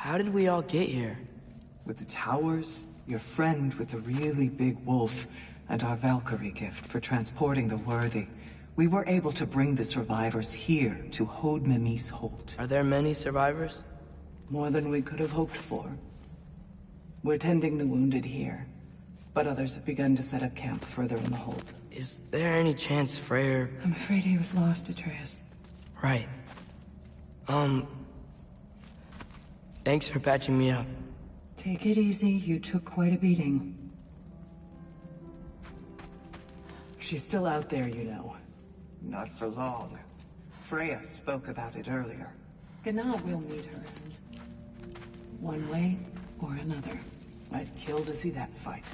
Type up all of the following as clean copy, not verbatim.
How did we all get here? With the towers, your friend with the really big wolf, and our Valkyrie gift for transporting the worthy, we were able to bring the survivors here to Hod Mimis Holt. Are there many survivors? More than we could have hoped for. We're tending the wounded here, but others have begun to set up camp further in the hold. Is there any chance Freyr... I'm afraid he was lost, Atreus. Right. Thanks for patching me up. Take it easy, you took quite a beating. She's still out there, you know. Not for long. Freya spoke about it earlier. Gna will meet her end. One way or another. I'd kill to see that fight.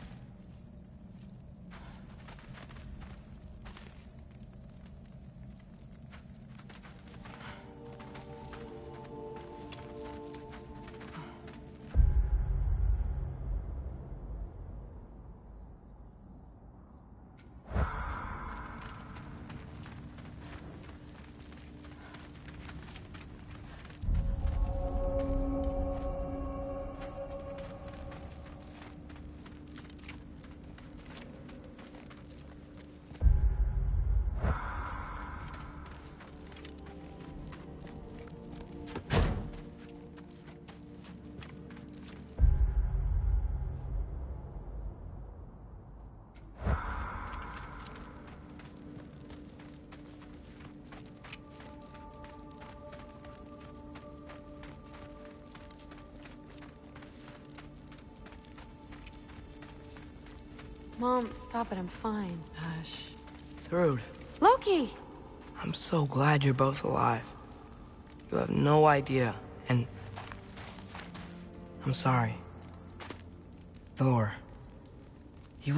Mom, stop it, I'm fine. Hush. Thrud, Loki! I'm so glad you're both alive. You have no idea, and... I'm sorry. Thor. He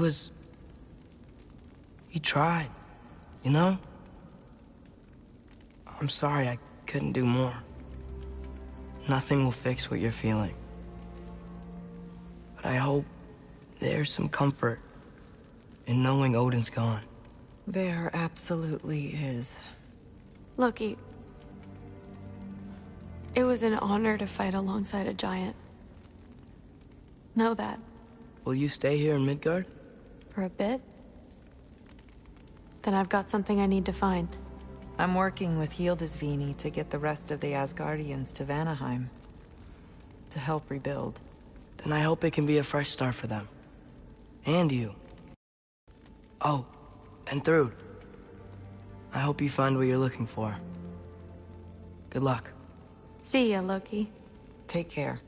tried, you know? I'm sorry I couldn't do more. Nothing will fix what you're feeling. But I hope there's some comfort in knowing Odin's gone. There absolutely is. Loki, it was an honor to fight alongside a giant. Know that. Will you stay here in Midgard? For a bit? Then I've got something I need to find. I'm working with Hildisvini to get the rest of the Asgardians to Vanaheim. To help rebuild. Then I hope it can be a fresh start for them. And you. Oh, and Thrud. I hope you find what you're looking for. Good luck. See ya, Loki. Take care.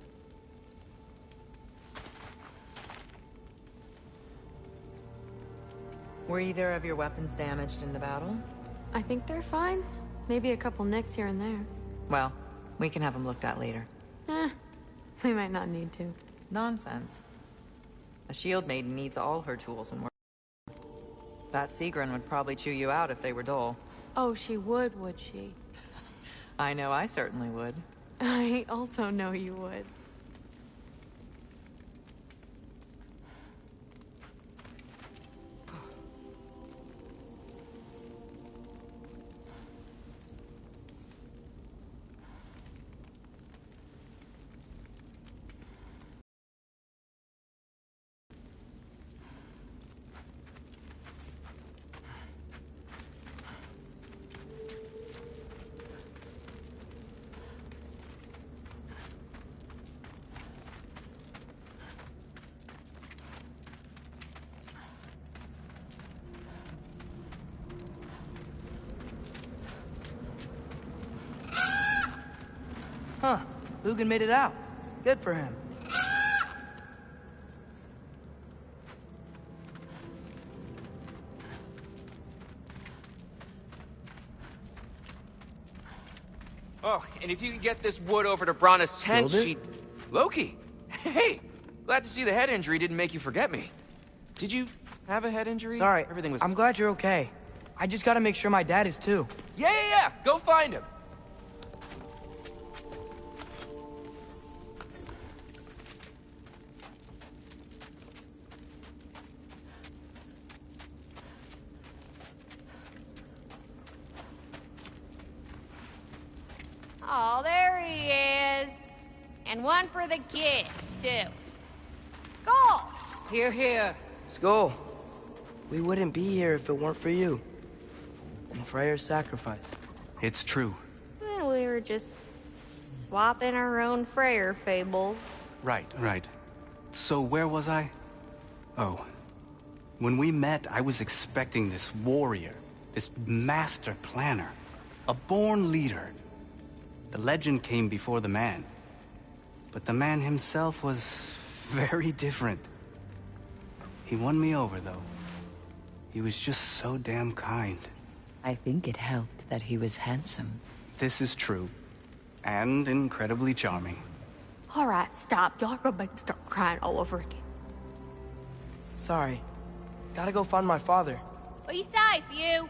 Were either of your weapons damaged in the battle? I think they're fine. Maybe a couple nicks here and there. Well, we can have them looked at later. We might not need to. Nonsense. A shield maiden needs all her tools and work. That Sigrun would probably chew you out if they were dull. Oh, she would she? I know I certainly would. I also know you would. Huh. Lugan made it out. Good for him. Oh, and if you could get this wood over to Brana's tent, Killed it? Loki! Hey! Glad to see the head injury didn't make you forget me. Did you have a head injury? Sorry, Everything was... I'm glad you're okay. I just gotta make sure my dad is too. Yeah! Go find him! Oh, there he is. And one for the kid, too. Skull! Here, here. Skull, we wouldn't be here if it weren't for you. And Freyr's sacrifice. It's true. We were just swapping our own Freyr fables. Right. So where was I? Oh. When we met, I was expecting this warrior, this master planner, a born leader. The legend came before the man. But the man himself was very different. He won me over, though. He was just so damn kind. I think it helped that he was handsome. This is true. And incredibly charming. All right, stop. Y'all are gonna make me start crying all over again. Sorry. Gotta go find my father. Be safe, you.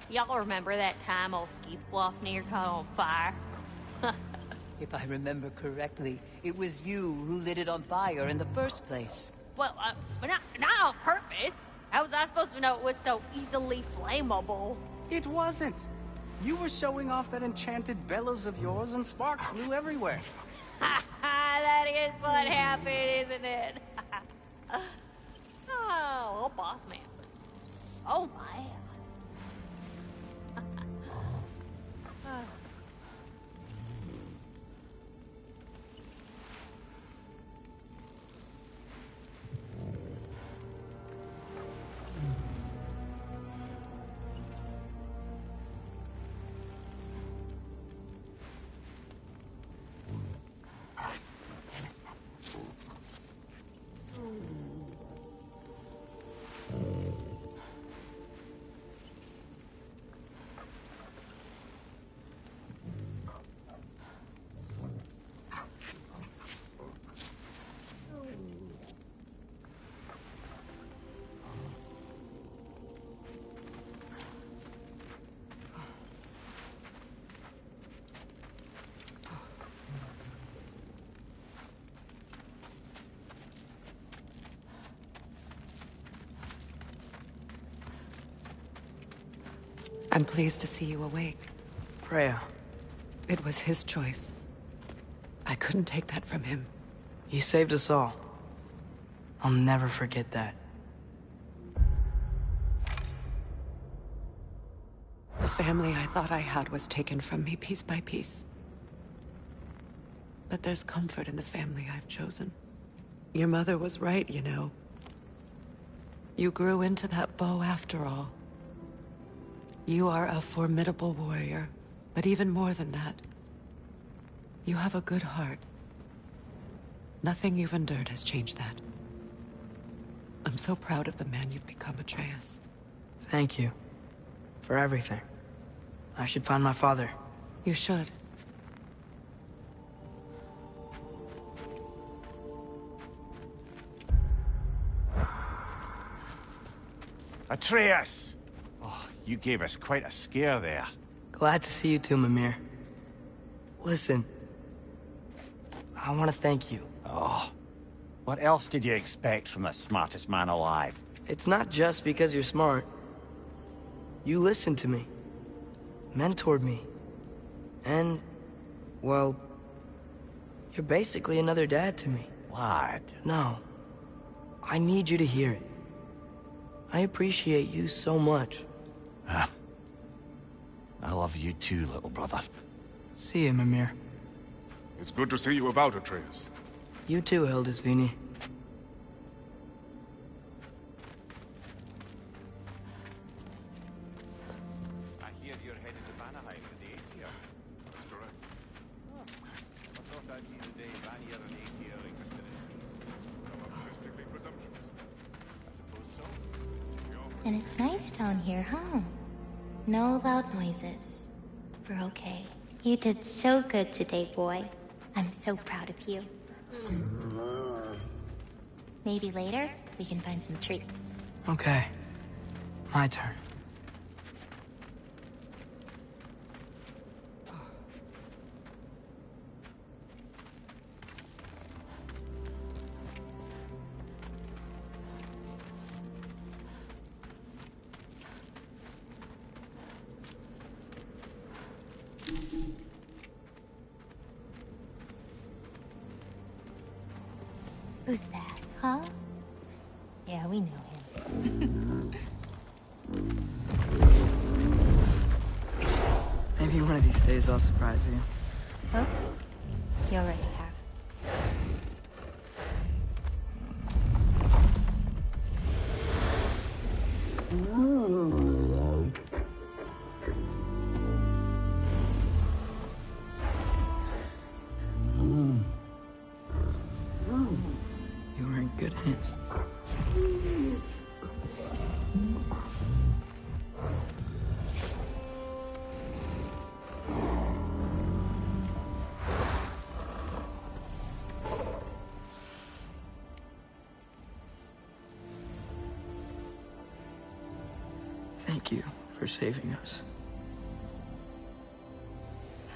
Y'all remember that time old Skeeth Bloss near caught on fire? If I remember correctly, it was you who lit it on fire in the first place. Well, not on purpose. How was I supposed to know it was so easily flammable? It wasn't. You were showing off that enchanted bellows of yours and sparks flew everywhere. That is what happened, isn't it? Oh, old boss man. Oh, man. I'm pleased to see you awake. Freya, It was his choice. I couldn't take that from him. you saved us all. I'll never forget that. The family I thought I had was taken from me piece by piece. But there's comfort in the family I've chosen. Your mother was right, you know. You grew into that bow after all. You are a formidable warrior, but even more than that, you have a good heart. Nothing you've endured has changed that. I'm so proud of the man you've become, Atreus. Thank you. For everything. I should find my father. You should. Atreus! Oh, you gave us quite a scare there. Glad to see you too, Mimir. Listen, I want to thank you. Oh, what else did you expect from the smartest man alive? It's not just because you're smart. You listened to me. Mentored me. And, well, you're basically another dad to me. Lad. No. I need you to hear it. I appreciate you so much. I love you too, little brother. See you, Mimir. It's good to see you about, Atreus. You too, Hildisvini. I hear you're headed to Vanaheim with the Aesir. That's correct. Oh, I thought I'd seen the day Vanir and Aesir existed in peace. Some optimistically presumptuous. I suppose so. And it's nice down here, huh? No loud noises. We're okay. You did so good today, boy. I'm so proud of you. Maybe later, we can find some treats. Okay. My turn. Who's that, huh? Yeah, we know him. Maybe one of these days I'll surprise you. Oh, you already have. You were in good hands. Thank you for saving us.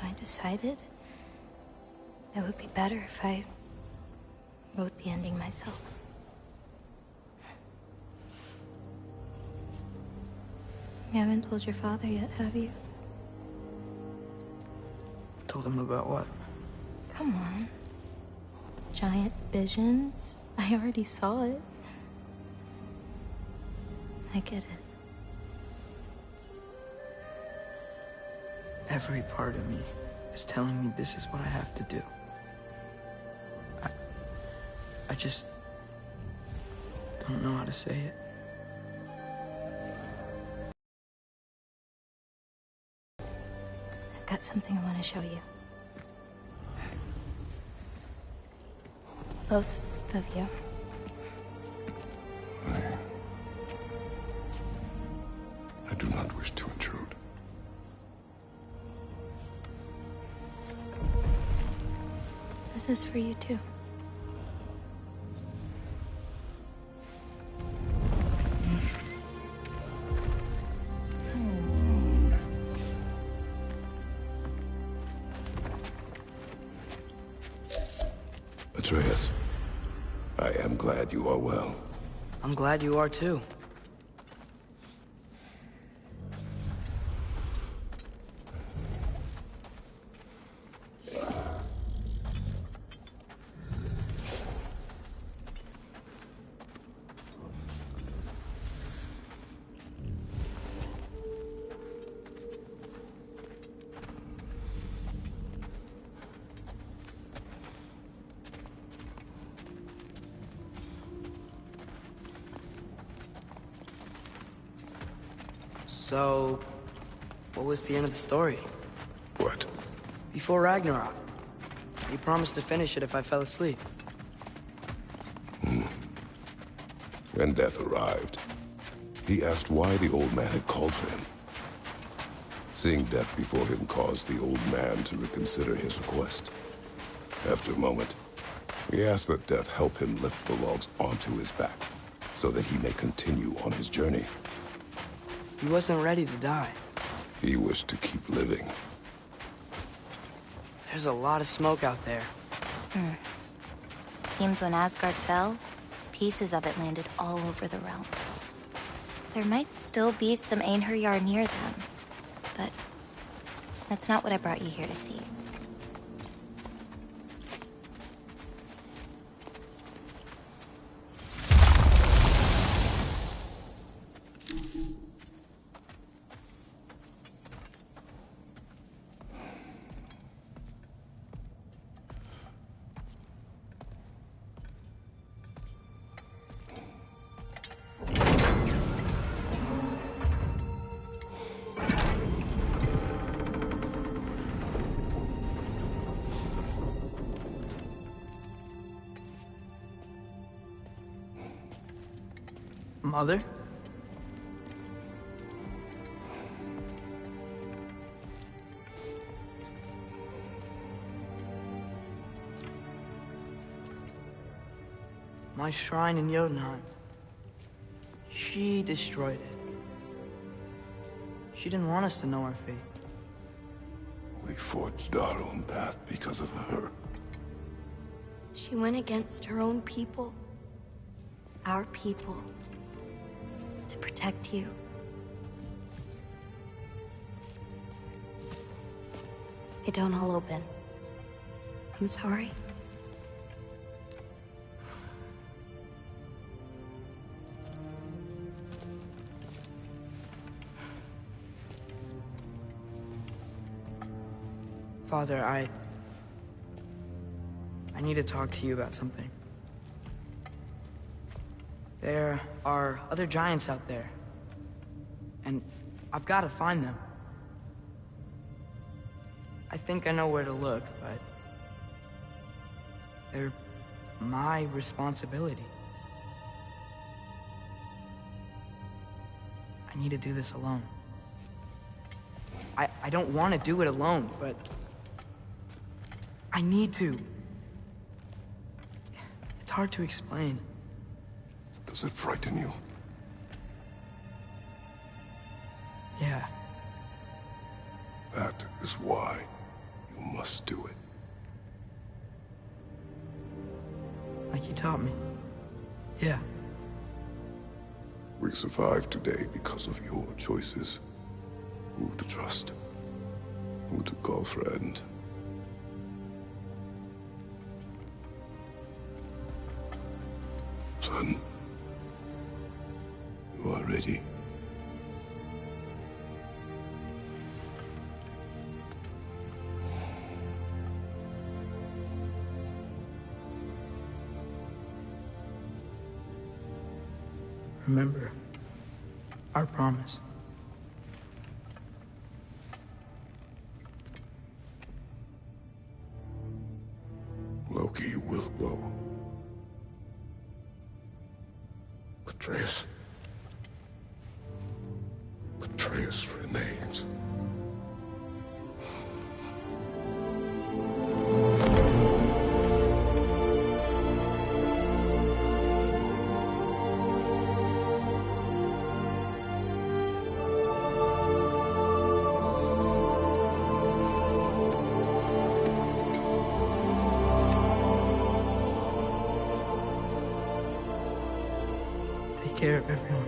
I decided it would be better if I wrote the ending myself. You haven't told your father yet, have you? Told him about what? Come on. Giant visions? I already saw it. I get it. Every part of me is telling me this is what I have to do. I just don't know how to say it. I've got something I want to show you. Both of you. I do not wish to intrude. This is for you too. Atreus, I am glad you are well. I'm glad you are too. So, what was the end of the story? What? Before Ragnarök. You promised to finish it if I fell asleep. When death arrived, he asked why the old man had called for him. Seeing death before him caused the old man to reconsider his request. After a moment, he asked that death help him lift the logs onto his back, so that he may continue on his journey. He wasn't ready to die. He wished to keep living. There's a lot of smoke out there. Seems when Asgard fell, pieces of it landed all over the realms. There might still be some Einherjar near them, but that's not what I brought you here to see. Mother? My shrine in Jotunheim. She destroyed it. She didn't want us to know our fate. We forged our own path because of her. She went against her own people. Our people. To protect you. They don't all open. I'm sorry. Father, I need to talk to you about something. There are other giants out there, and I've got to find them. I think I know where to look, but they're my responsibility. I need to do this alone. I don't want to do it alone, but I need to. It's hard to explain. Does it frighten you? Yeah. That is why you must do it. Like you taught me. Yeah. We survived today because of your choices. Who to trust, who to call friend. Son, you are ready. Remember our promise. Loki will go. Atreus. Atreus remains. Take care of everyone.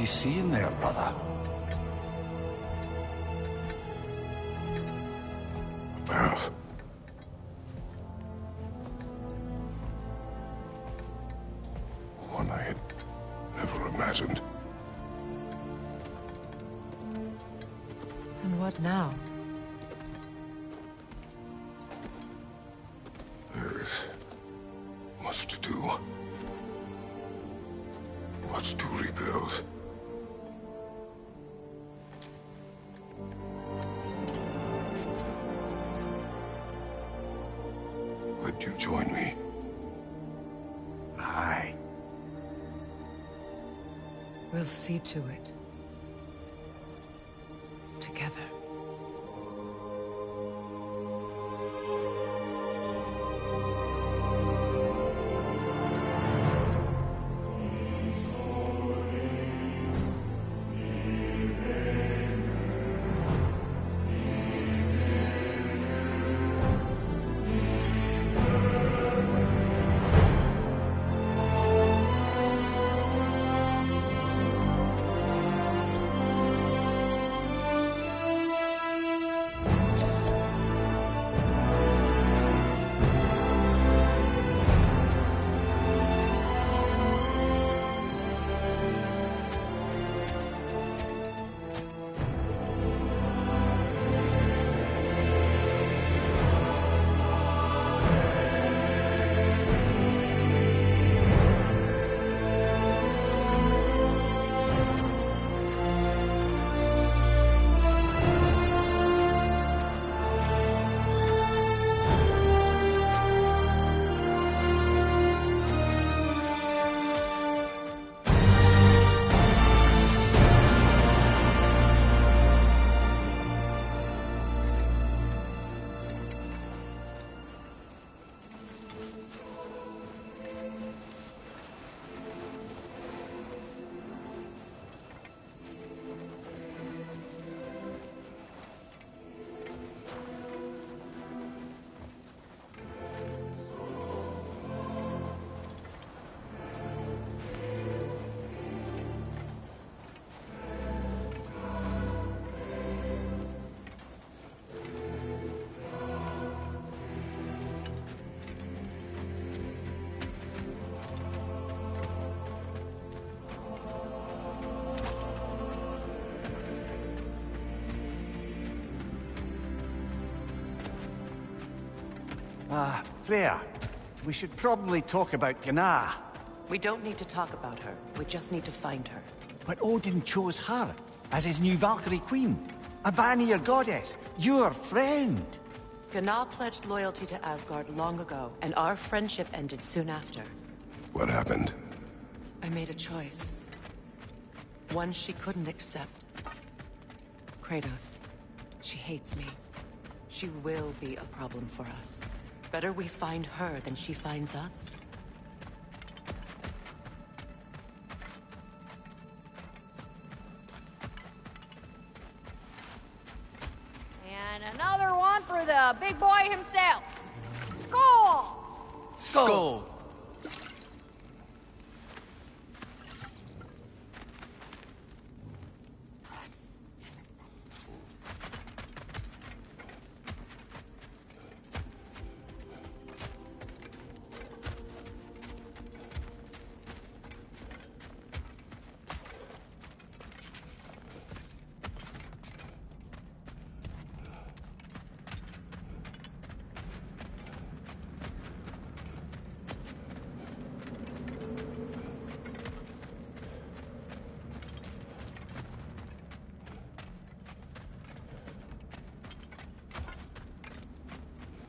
you see in there, brother? A path. One I had never imagined. And what now? There is much to do. Much to rebuild. Would you join me? Aye. We'll see to it. Together. Freya, we should probably talk about Gná. We don't need to talk about her. We just need to find her. But Odin chose her as his new Valkyrie queen. A Vanir goddess, your friend. Gná pledged loyalty to Asgard long ago, and our friendship ended soon after. What happened? I made a choice. One she couldn't accept. Kratos. She hates me. She will be a problem for us. Better we find her than she finds us. And another one for the big boy himself. Skull! Skull!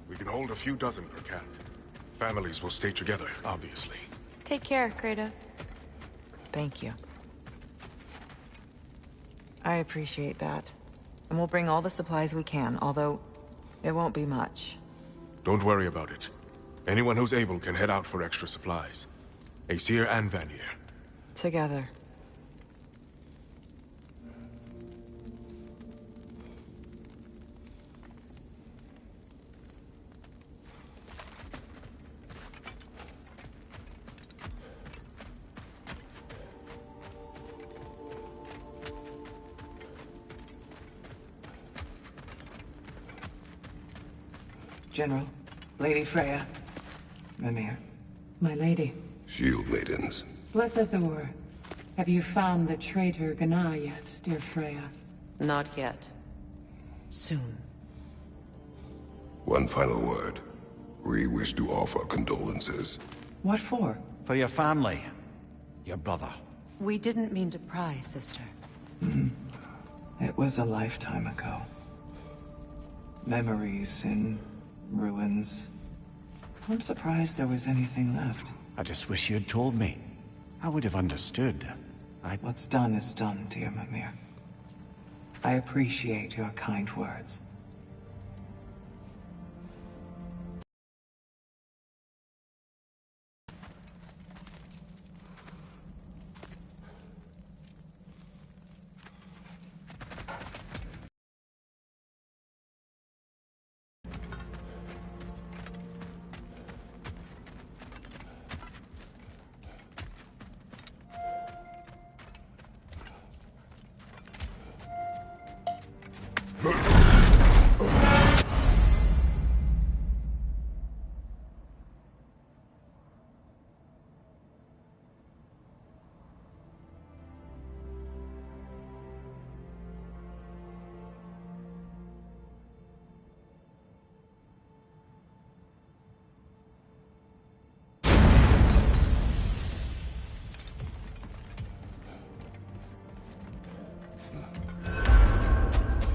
We can hold a few dozen per camp. Families will stay together, obviously. Take care, Kratos. Thank you. I appreciate that. And we'll bring all the supplies we can, although it won't be much. Don't worry about it. Anyone who's able can head out for extra supplies. Aesir and Vanir. Together. General, Lady Freya, Mimir, my lady. Shield maidens. Blessed Thor, have you found the traitor Gná yet, dear Freya? Not yet. Soon. One final word. We wish to offer condolences. What for? For your family. Your brother. We didn't mean to pry, sister. It was a lifetime ago. Memories in ruins. I'm surprised there was anything left. I just wish you'd told me. I would have understood. What's done is done, dear Mimir. I appreciate your kind words.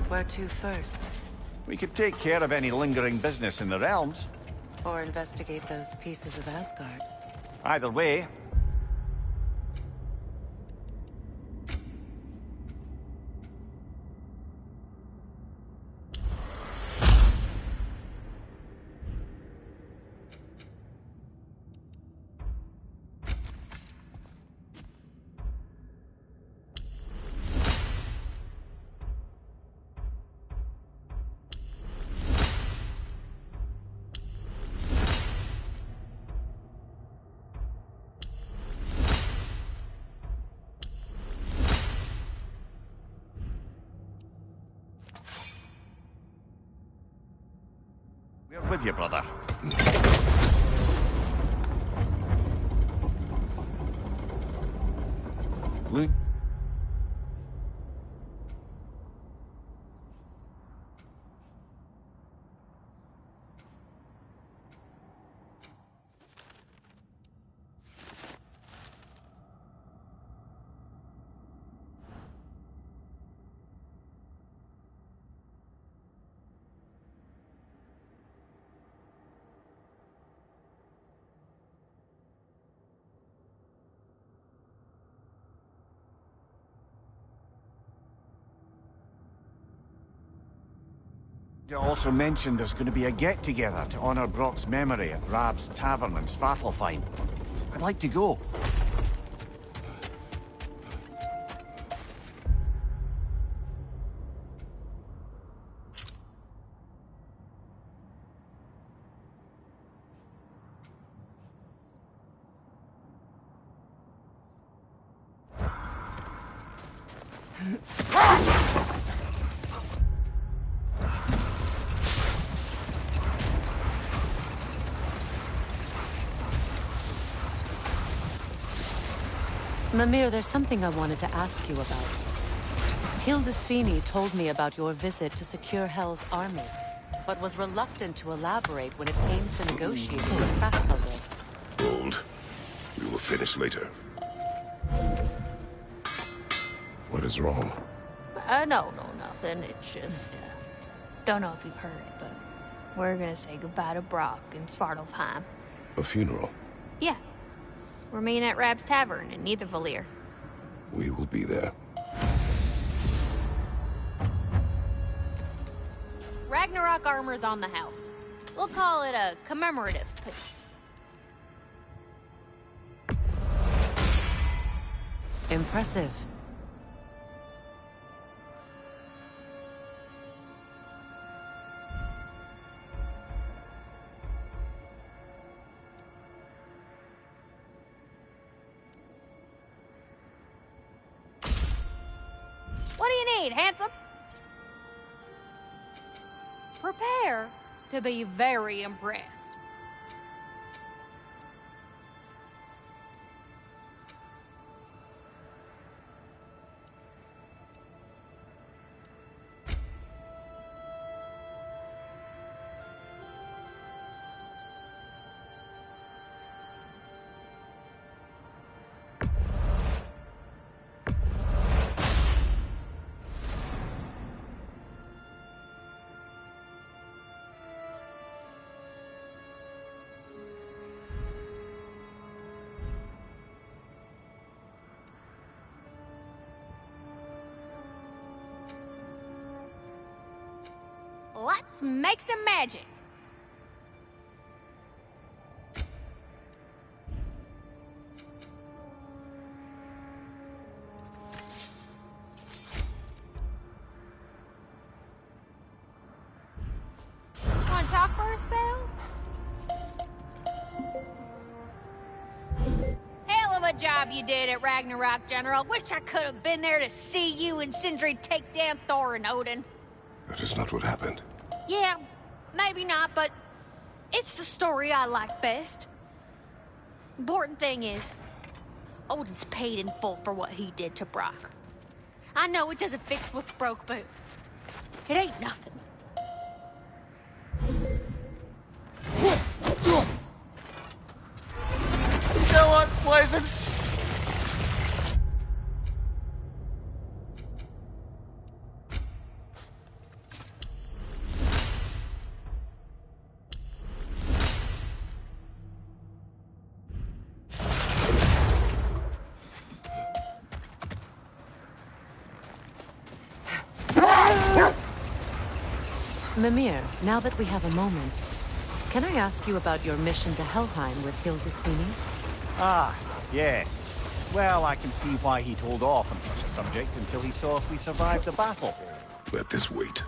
Where to first? We could take care of any lingering business in the realms. Or investigate those pieces of Asgard. Either way. We're with you, brother. Luke? You also mentioned there's going to be a get-together to honor Brock's memory at Rab's Tavern in Svartalfheim. I'd like to go. Mimir, there's something I wanted to ask you about. Hildisvini told me about your visit to secure Hell's army, but was reluctant to elaborate when it came to negotiating with Krasnodar. Hold. We will finish later. What is wrong? No, nothing. It's just, don't know if you've heard, but we're gonna say goodbye to Brock in Svartalfheim. A funeral? Yeah. We're meeting at Rab's Tavern in Nidavellir. We will be there. Ragnarök armor's on the house. We'll call it a commemorative piece. Impressive. What do you need, handsome? Prepare to be very impressed. Let's make some magic. Want to talk for a spell? Hell of a job you did at Ragnarök, General. Wish I could have been there to see you and Sindri take down Thor and Odin. That is not what happened. Yeah, maybe not, but it's the story I like best. Important thing is, Odin's paid in full for what he did to Brock. I know it doesn't fix what's broke, but it ain't nothing. You know what's pleasant? Mimir, now that we have a moment, can I ask you about your mission to Helheim with Hildisvini? Ah, yes. Well, I can see why he'd hold off on such a subject until he saw if we survived the battle. Let this wait.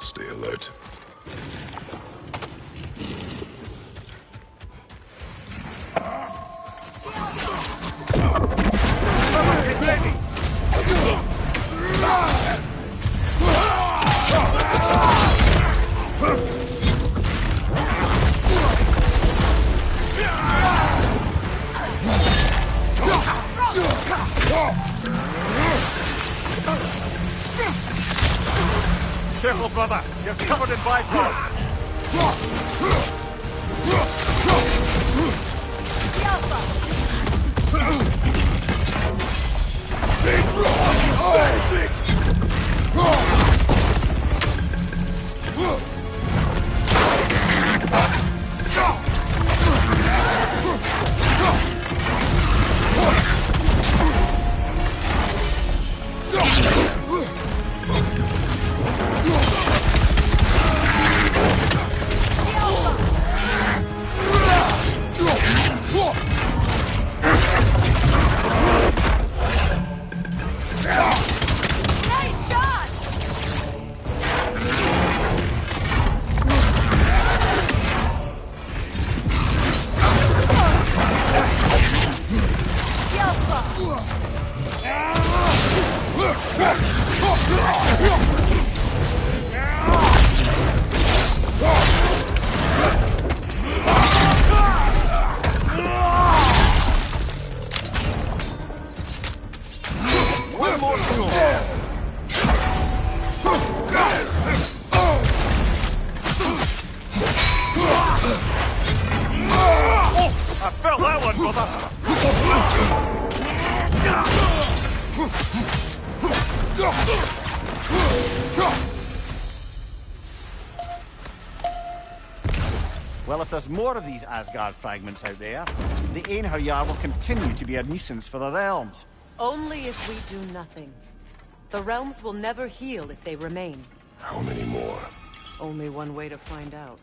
Stay alert. Get ready! Careful, brother! You're covered in bifrost! One more tool. Oh, I felt that one, brother. Well, if there's more of these Asgard fragments out there, the Einherjar will continue to be a nuisance for the realms. Only if we do nothing. The realms will never heal if they remain. How many more? Only one way to find out.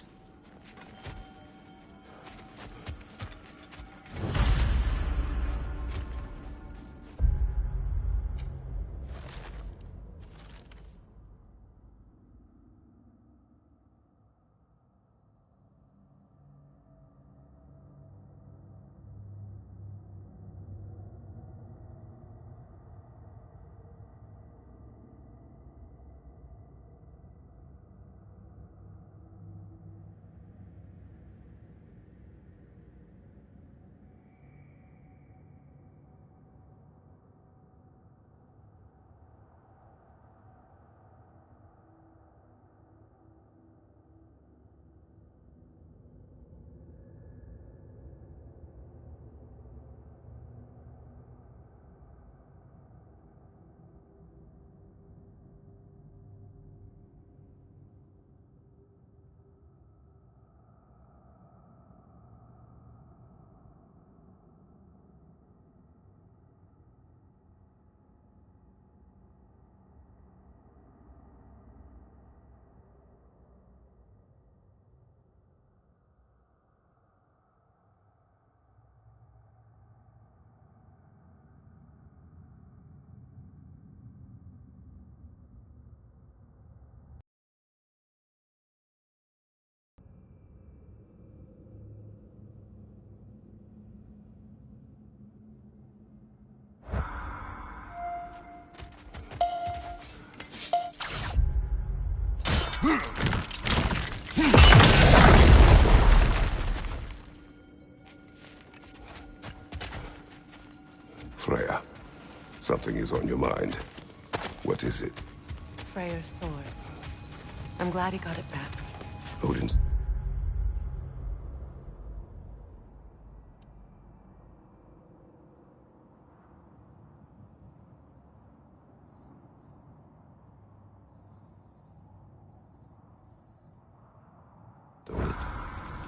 Something is on your mind. What is it? Freyr's sword. I'm glad he got it back. Odin's...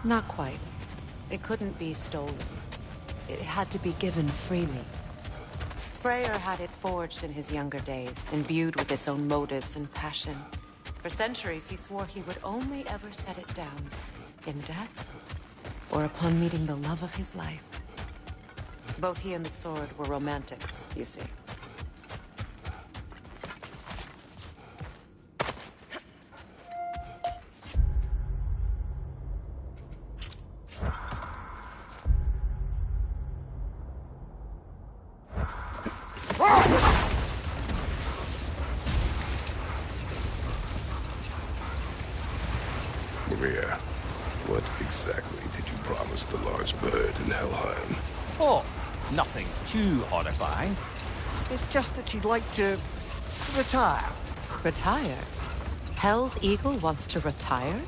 Not quite. It couldn't be stolen. It had to be given freely. Freyr had it forged in his younger days, imbued with its own motives and passion. For centuries, he swore he would only ever set it down in death or upon meeting the love of his life. Both he and the sword were romantics, you see. Maria, what exactly did you promise the large bird in Helheim? Oh, nothing too horrifying. It's just that she'd like to retire. Retire? Hell's Eagle wants to retire?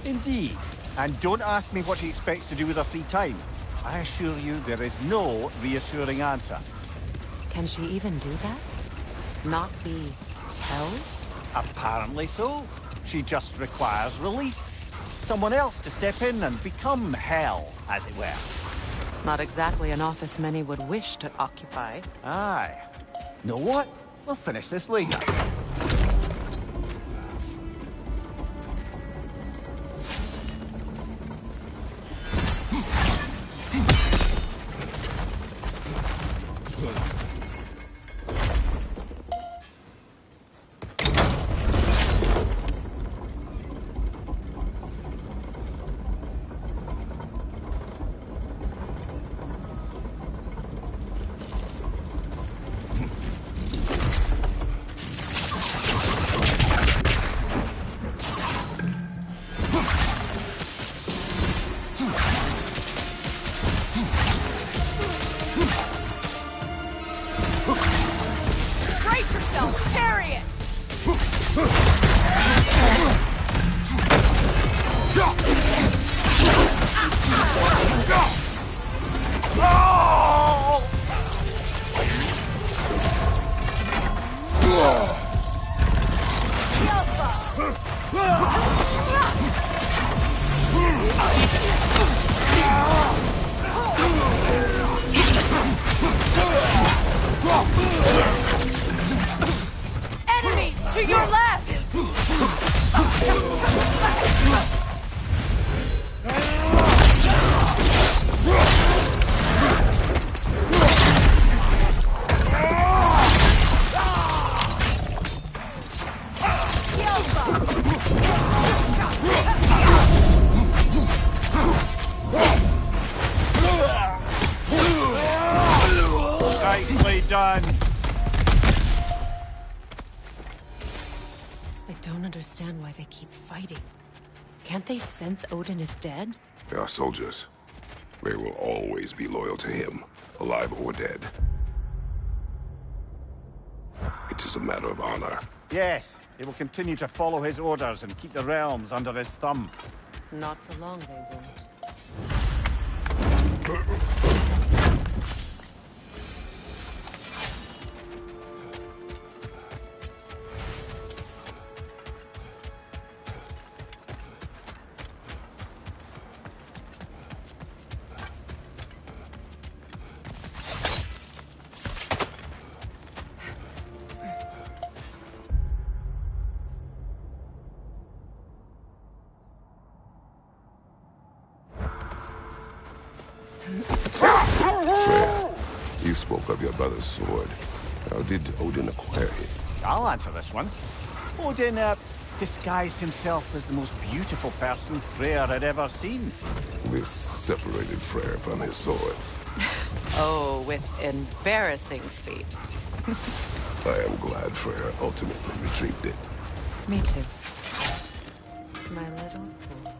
Indeed. And don't ask me what she expects to do with her free time. I assure you there is no reassuring answer. Can she even do that? Not be hell? Apparently so. She just requires relief. Someone else to step in and become hell, as it were. Not exactly an office many would wish to occupy. Aye. Know what? We'll finish this later. Done. I don't understand why they keep fighting. Can't they sense Odin is dead? They are soldiers. They will always be loyal to him, alive or dead. It is a matter of honor. Yes, they will continue to follow his orders and keep the realms under his thumb. Not for long, they won't. You spoke of your brother's sword. How did Odin acquire it? I'll answer this one. Odin, disguised himself as the most beautiful person Freyr had ever seen. This separated Freyr from his sword. Oh, with embarrassing speed. I am glad Freyr ultimately retrieved it. Me too. My little fool.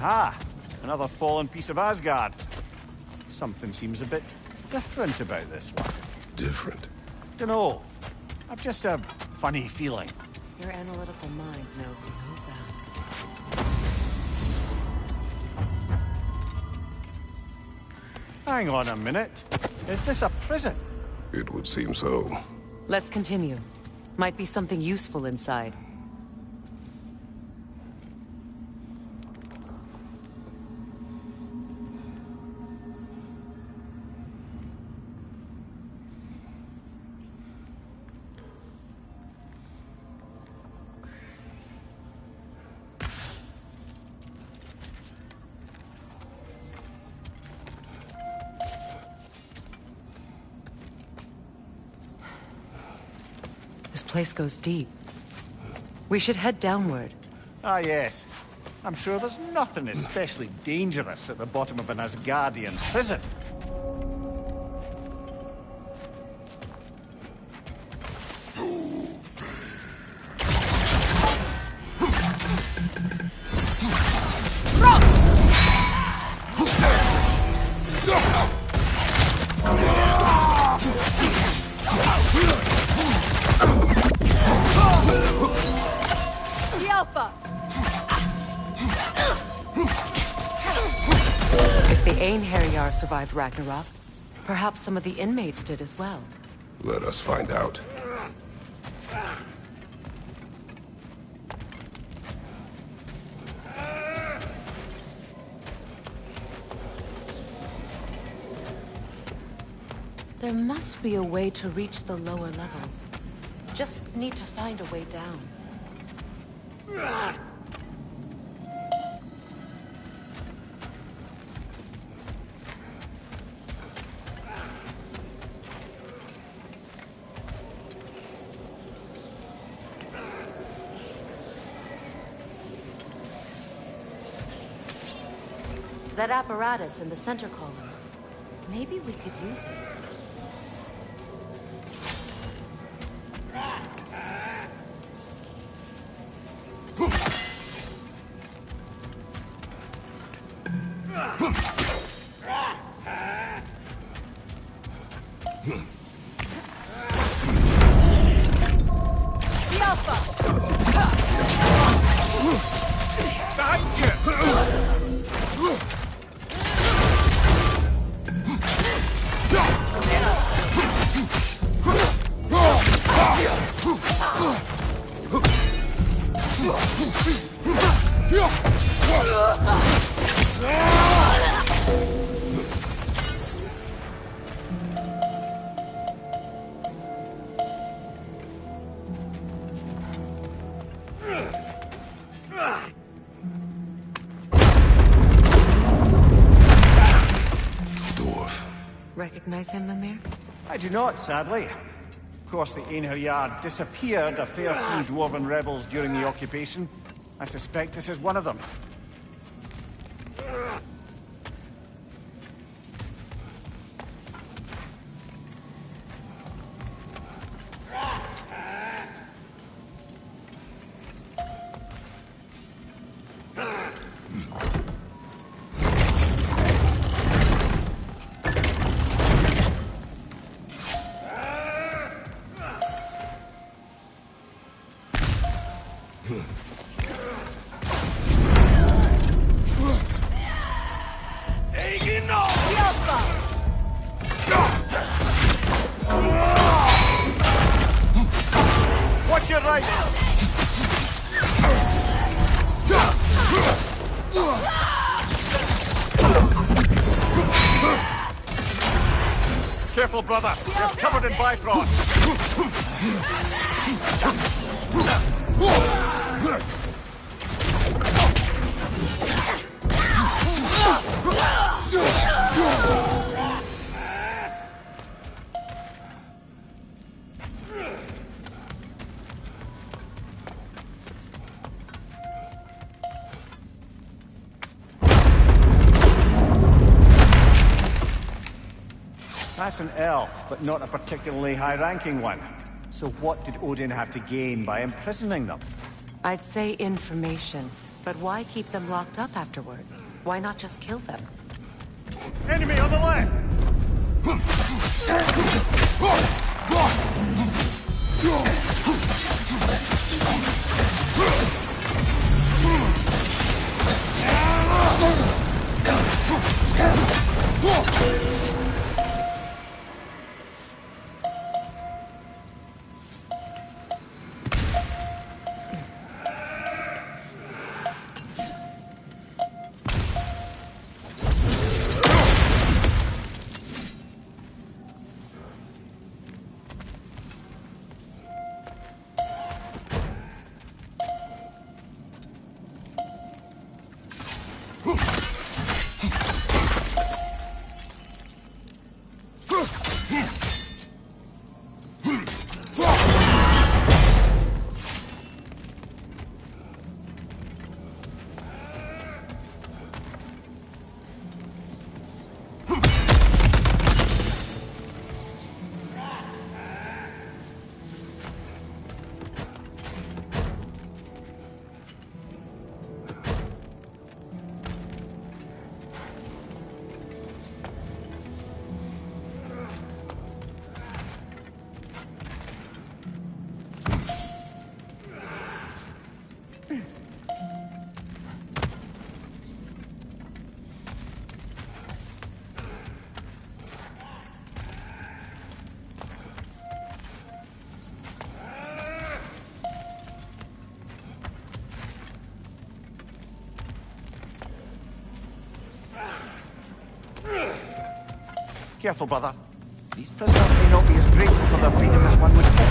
Aha! Another fallen piece of Asgard. Something seems a bit different about this one. Different? Dunno. I've just a funny feeling. Your analytical mind knows no bounds. Hang on a minute. Is this a prison? It would seem so. Let's continue. Might be something useful inside. This place goes deep. We should head downward. Ah, yes. I'm sure there's nothing especially dangerous at the bottom of an Asgardian prison. Survived Ragnarök. Perhaps some of the inmates did as well. Let us find out. There must be a way to reach the lower levels. Just need to find a way down. That apparatus in the center column. Maybe we could use it. Recognize him, Mimir? I do not, sadly. Of course, the Einherjar disappeared a fair few dwarven rebels during the occupation. I suspect this is one of them. Watch your right! Careful, brother. You're covered in Bifrost. That's an elf, but not a particularly high-ranking one. So what did Odin have to gain by imprisoning them? I'd say information. But why keep them locked up afterward? Why not just kill them? Enemy on the left! Careful, brother. These prisoners may not be as grateful for their freedom as one would think.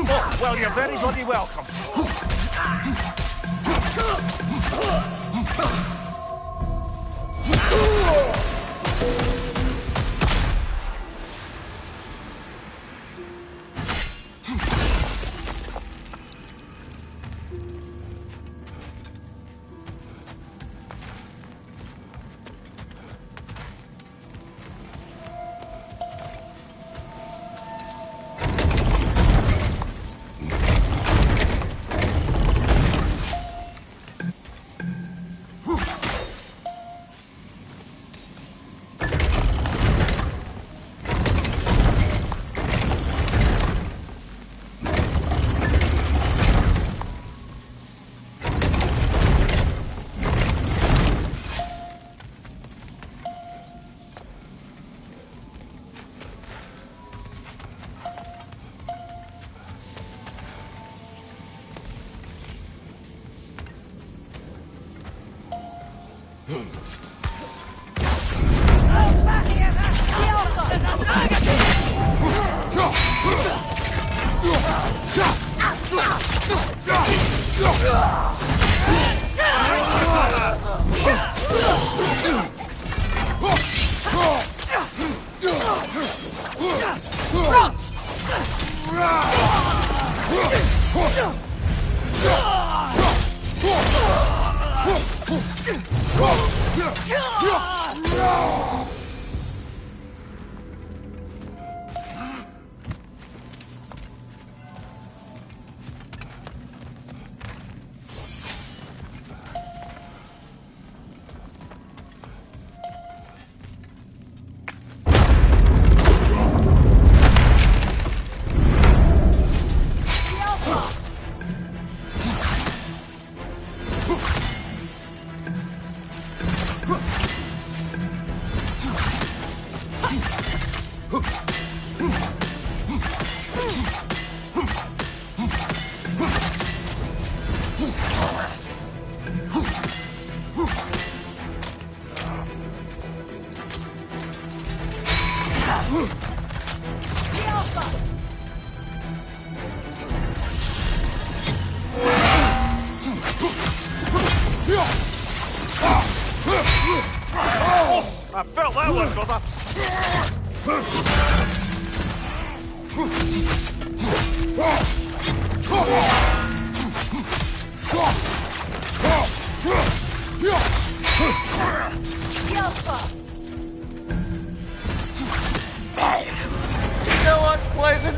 Oh, well, you're very bloody welcome. I felt that one, brother. You know what's pleasant?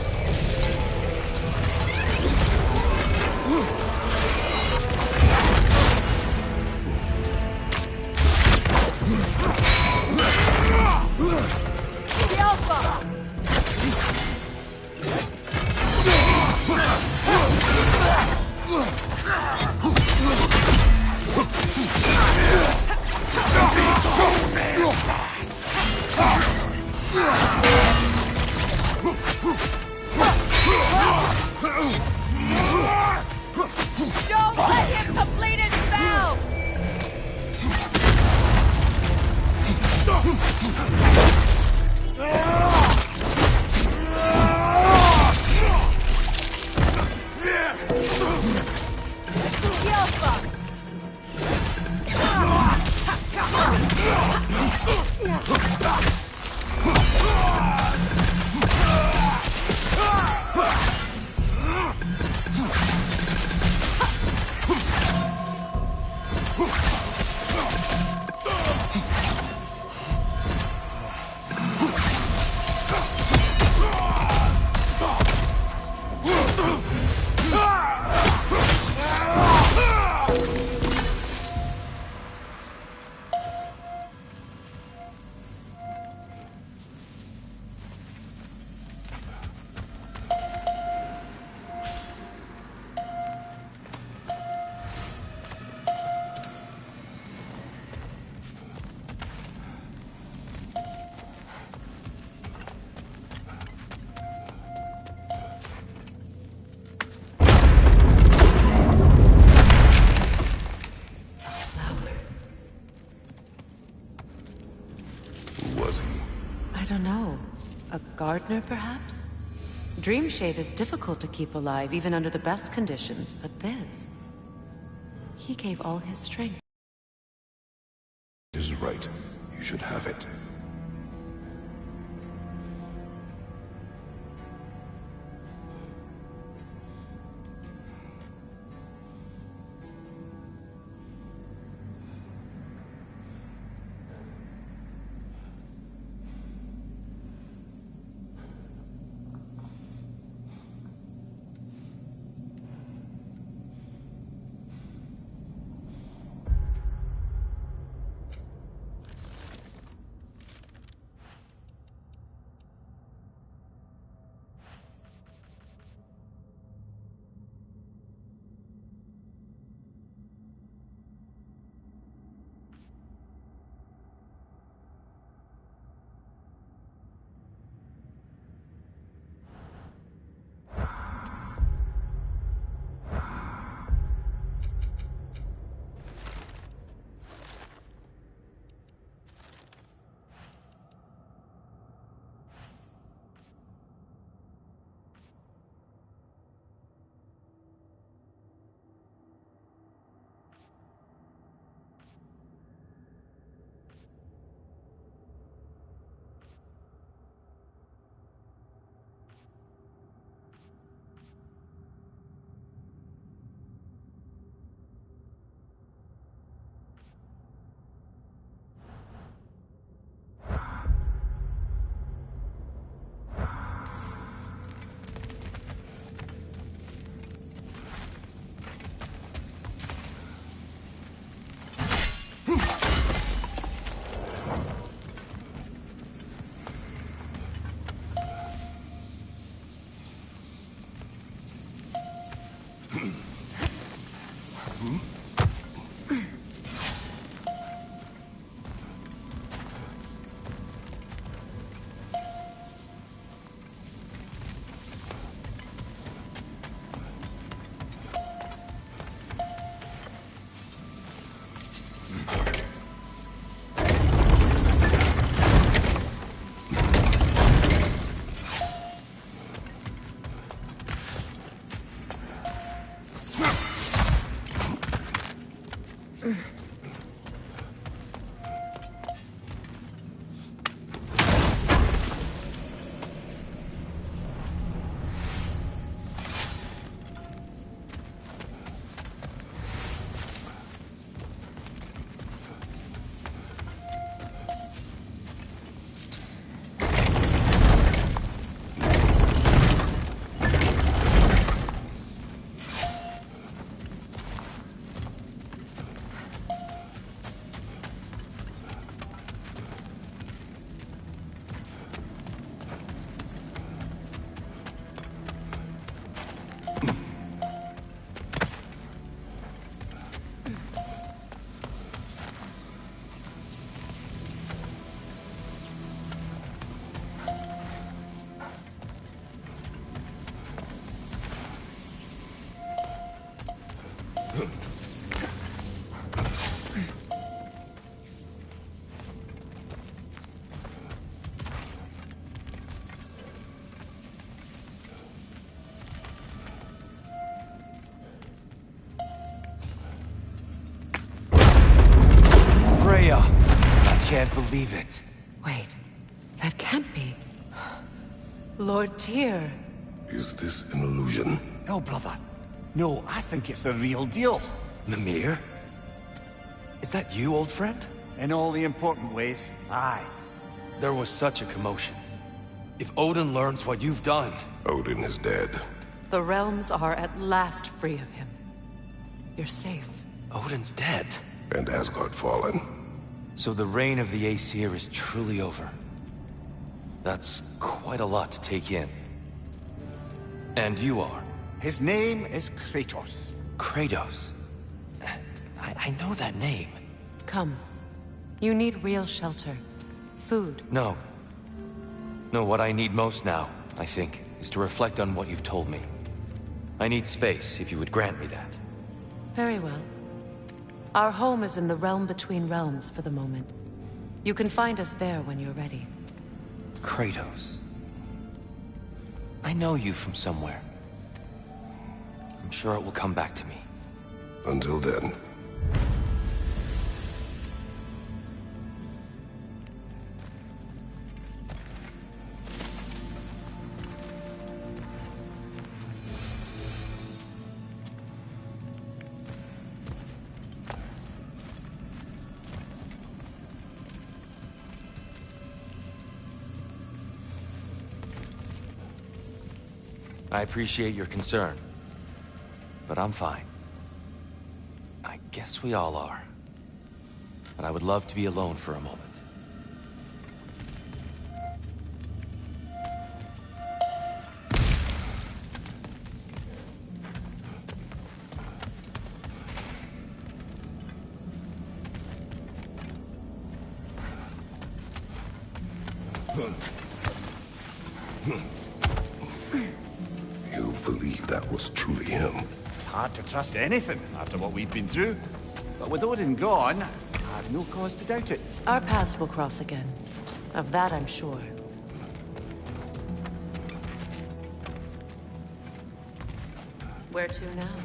was he? I don't know. A gardener, perhaps? Dreamshade is difficult to keep alive, even under the best conditions, but this... He gave all his strength. Is right. You should have it. Can't believe it. Wait, that can't be. Lord Tyr. Is this an illusion? No, brother. No, I think it's the real deal. Mimir? Is that you, old friend? In all the important ways, aye. There was such a commotion. If Odin learns what you've done... Odin is dead. The realms are at last free of him. You're safe. Odin's dead. And Asgard fallen. So the reign of the Aesir is truly over. That's quite a lot to take in. And you are? His name is Kratos. Kratos? I know that name. Come. You need real shelter. Food. No. No, what I need most now, I think, is to reflect on what you've told me. I need space, if you would grant me that. Very well. Our home is in the realm between realms for the moment. You can find us there when you're ready. Kratos. I know you from somewhere. I'm sure it will come back to me. Until then. I appreciate your concern, but I'm fine. I guess we all are. But I would love to be alone for a moment. You believe that was truly him? It's hard to trust anything after what we've been through. But with Odin gone, I have no cause to doubt it. Our paths will cross again. Of that I'm sure. Where to now?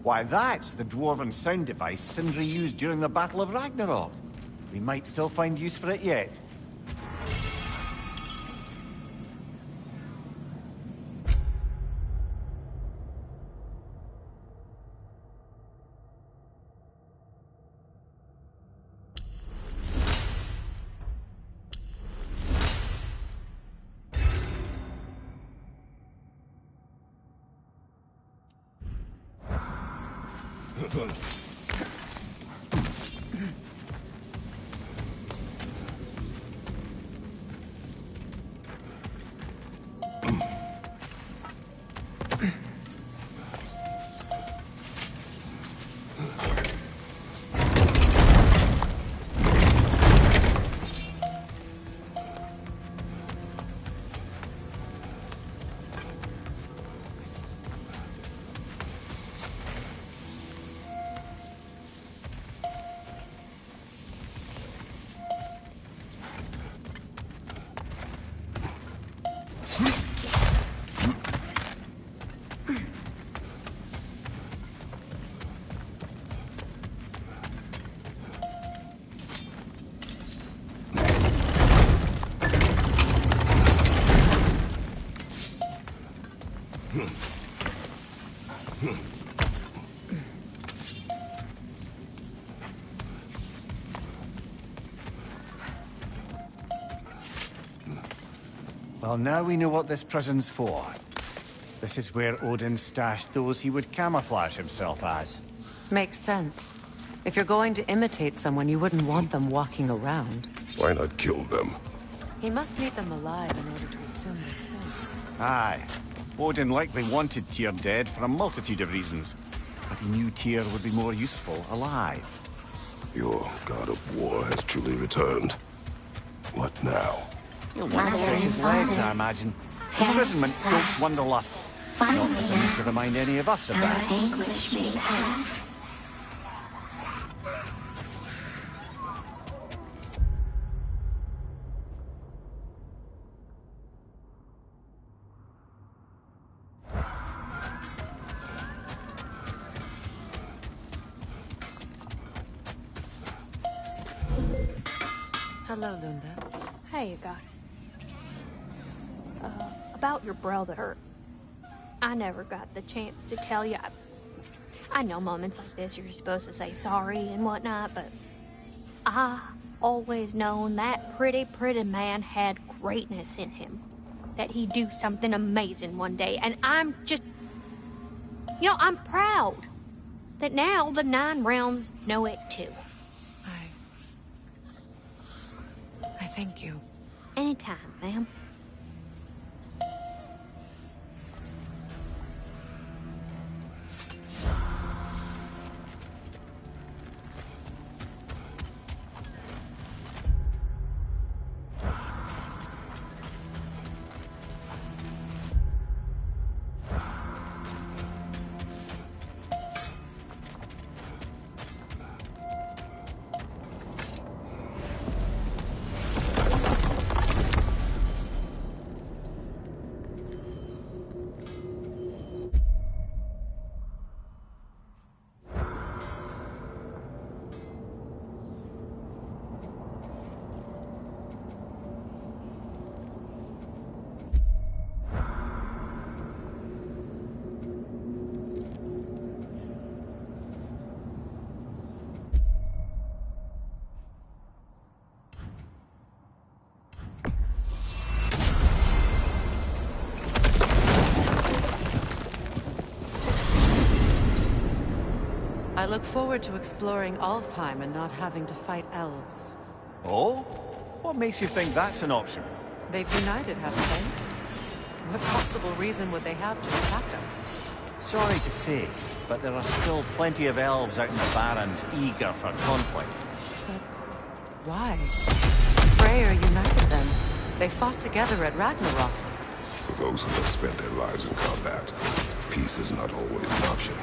Why, that's the dwarven sound device Sindri used during the Battle of Ragnarök. We might still find use for it yet. Well, now we know what this prison's for. This is where Odin stashed those he would camouflage himself as. Makes sense. If you're going to imitate someone, you wouldn't want them walking around. Why not kill them? He must need them alive in order to assume their form. Aye. Odin likely wanted Tyr dead for a multitude of reasons, but he knew Tyr would be more useful alive. Your god of war has truly returned. What now? He'll want to stretch his legs, I imagine. Imprisonment stokes wanderlust. Not that I need to remind any of us of that. Our anguish may pass. Hello, Lunda. Hey, goddess. About your brother. I never got the chance to tell you. I know moments like this you're supposed to say sorry and whatnot, but I always known that pretty man had greatness in him. That he'd do something amazing one day, and I'm just... You know, I'm proud that now the Nine Realms know it too. I thank you. Anytime, ma'am. I look forward to exploring Alfheim and not having to fight elves. Oh? What makes you think that's an option? They've united, haven't they? What possible reason would they have to attack us? Sorry to say, but there are still plenty of elves out in the Barrens eager for conflict. But why? Freyr united them. They fought together at Ragnarök. For those who have spent their lives in combat, peace is not always an option.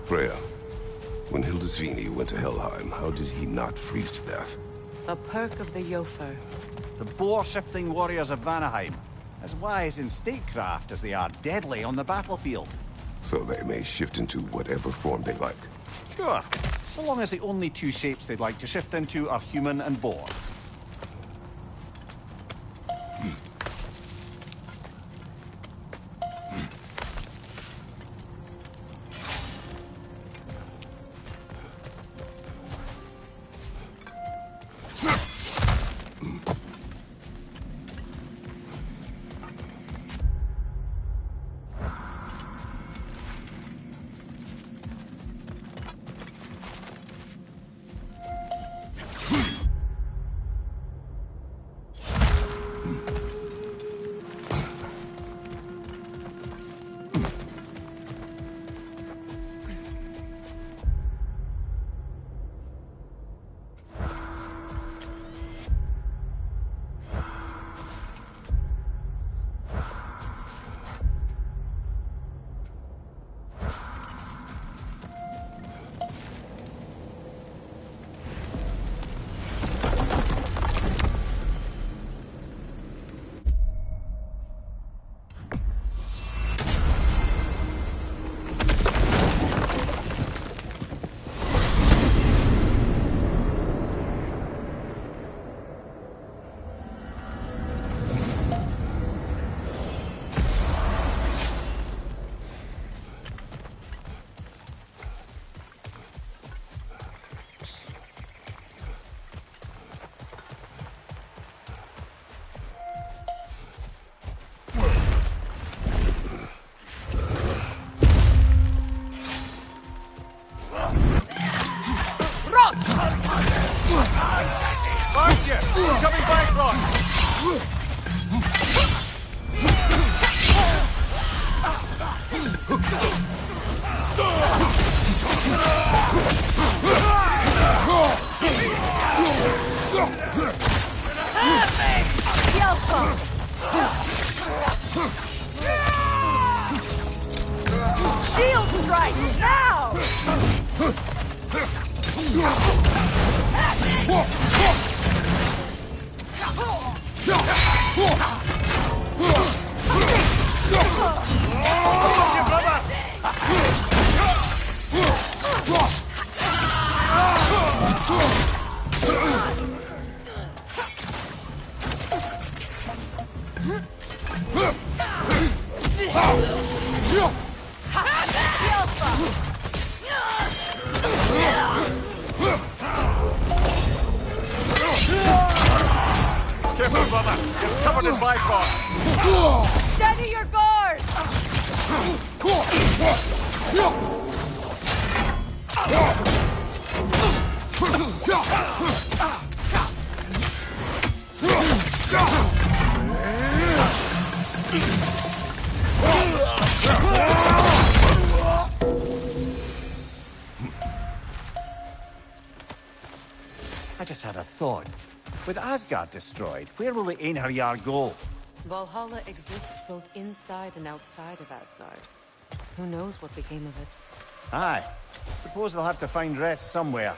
Freya, when Hildisvini went to Helheim, how did he not freeze to death? A perk of the Jofer. The boar-shifting warriors of Vanaheim, as wise in statecraft as they are deadly on the battlefield. So they may shift into whatever form they like. Sure, so long as the only two shapes they'd like to shift into are human and boar. Steady your guard! I just had a thought. With Asgard destroyed, where will the Einherjar go? Valhalla exists both inside and outside of Asgard. Who knows what became of it? Aye. Suppose they'll have to find rest somewhere.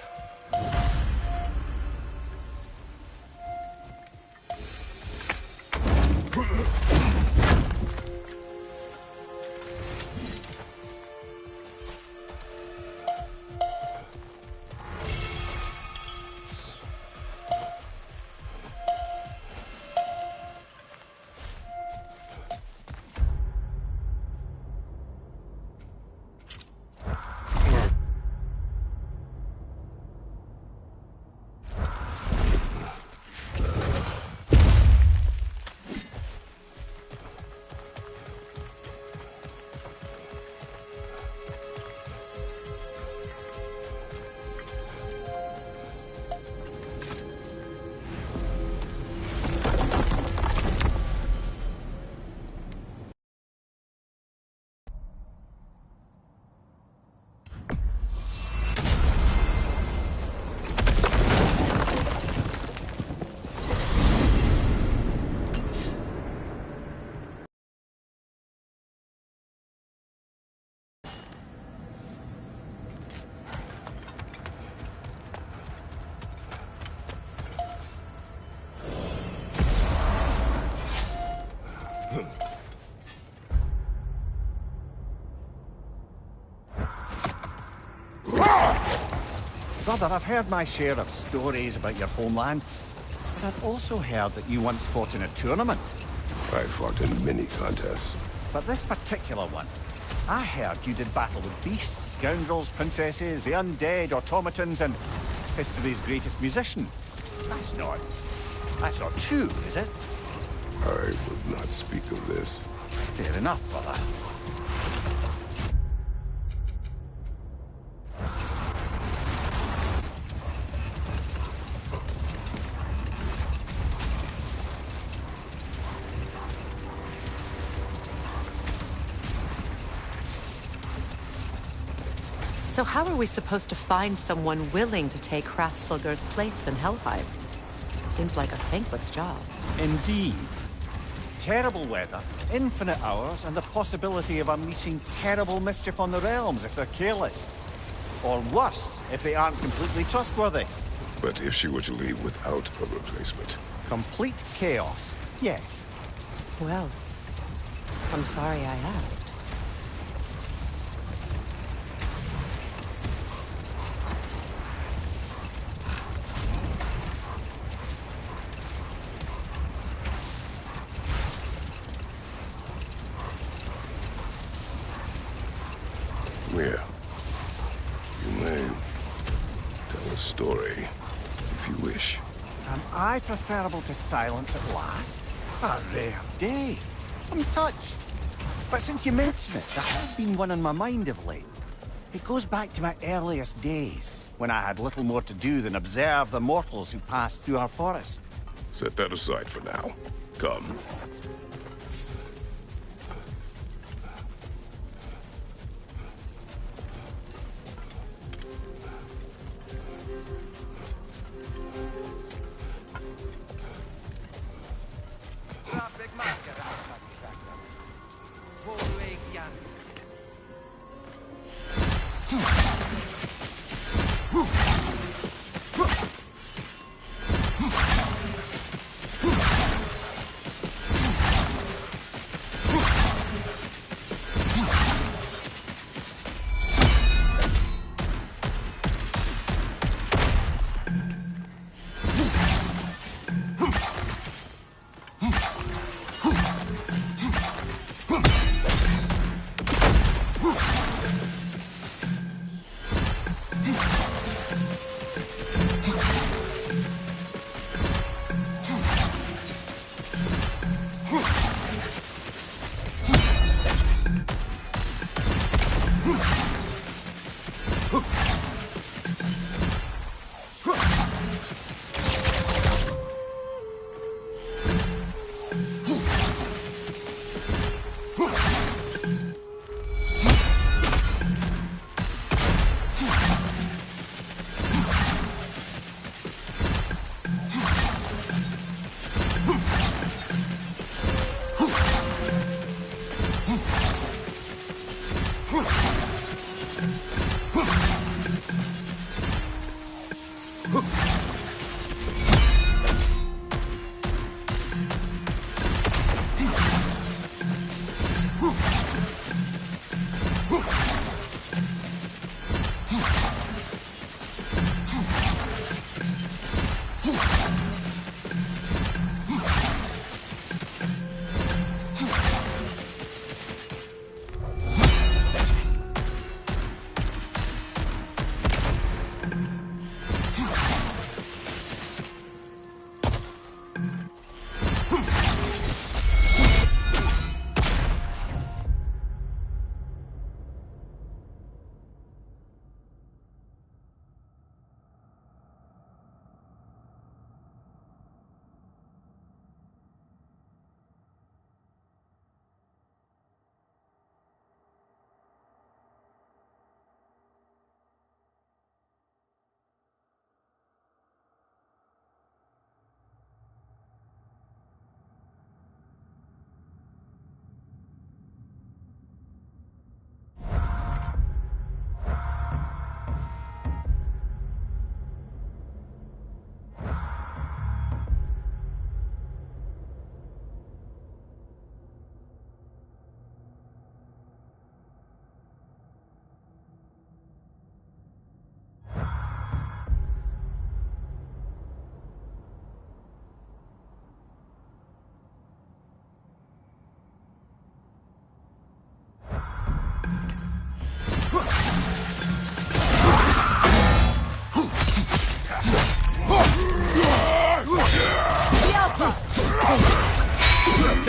Brother, I've heard my share of stories about your homeland, but I've also heard that you once fought in a tournament. I fought in many contests. But this particular one, I heard you did battle with beasts, scoundrels, princesses, the undead, automatons, and history's greatest musician. That's not true, is it? I would not speak of this. Fair enough, brother. So how are we supposed to find someone willing to take Hraesvelgur's place in Helheim? Seems like a thankless job. Indeed. Terrible weather, infinite hours, and the possibility of unleashing terrible mischief on the realms if they're careless. Or worse, if they aren't completely trustworthy. But if she were to leave without a replacement? Complete chaos, yes. Well, I'm sorry I asked. Here. You may tell a story, if you wish. Am I preferable to silence at last? A rare day. I'm touched. But since you mention it, there has been one on my mind of late. It goes back to my earliest days, when I had little more to do than observe the mortals who passed through our forest. Set that aside for now. Come.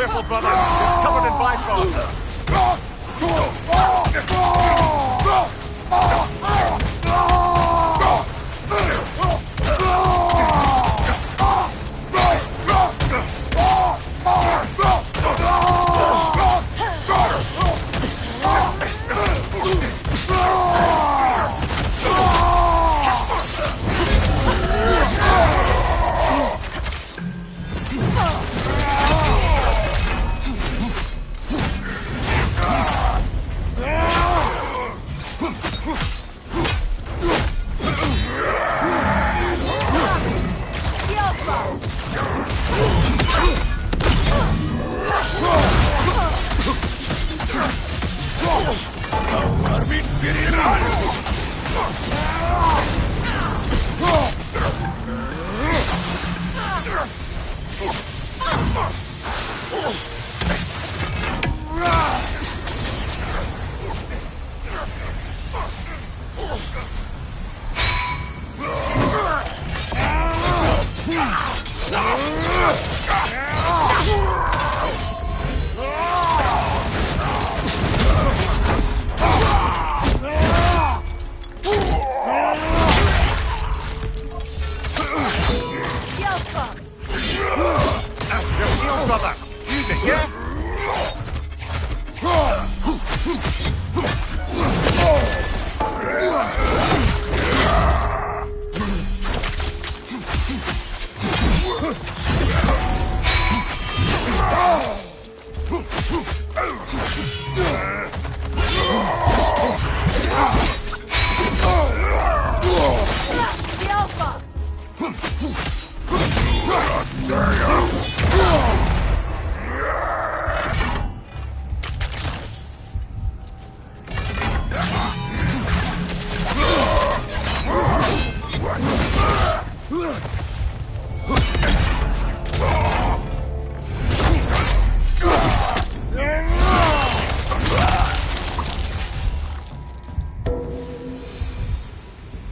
Careful, brother. It's covered in bifrost.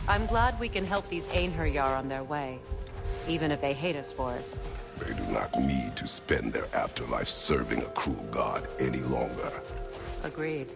I'm glad we can help these Einherjar on their way, even if they hate us for it. They do not need to spend their afterlife serving a cruel god any longer. Agreed.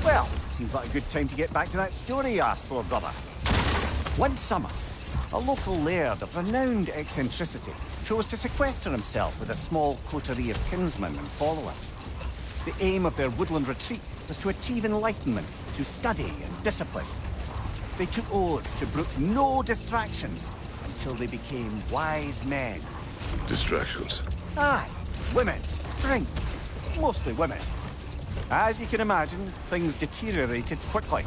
Well, seems like a good time to get back to that story you asked for, brother. One summer, a local laird of renowned eccentricity chose to sequester himself with a small coterie of kinsmen and followers. The aim of their woodland retreat was to achieve enlightenment through study and discipline. They took oaths to brook no distractions until they became wise men. Distractions? Aye, women, drink, mostly women. As you can imagine, things deteriorated quickly.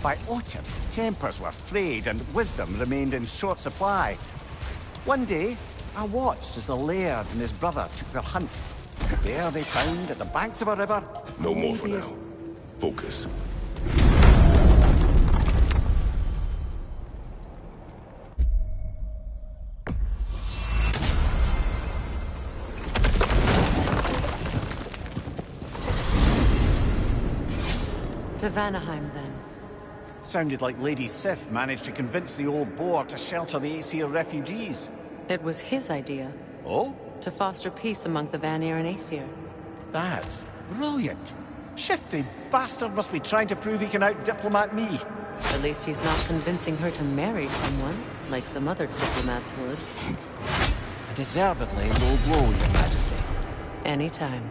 By autumn, tempers were frayed and wisdom remained in short supply. One day, I watched as the laird and his brother took their hunt. There they found, at the banks of a river... No more for now. Focus. To Vanaheim, then. Sounded like Lady Sif managed to convince the old boar to shelter the Aesir refugees. It was his idea. Oh? To foster peace among the Vanir and Aesir. That's brilliant. Shifty bastard must be trying to prove he can out-diplomat me. At least he's not convincing her to marry someone, like some other diplomats would. Deservedly low blow, Your Majesty. Anytime.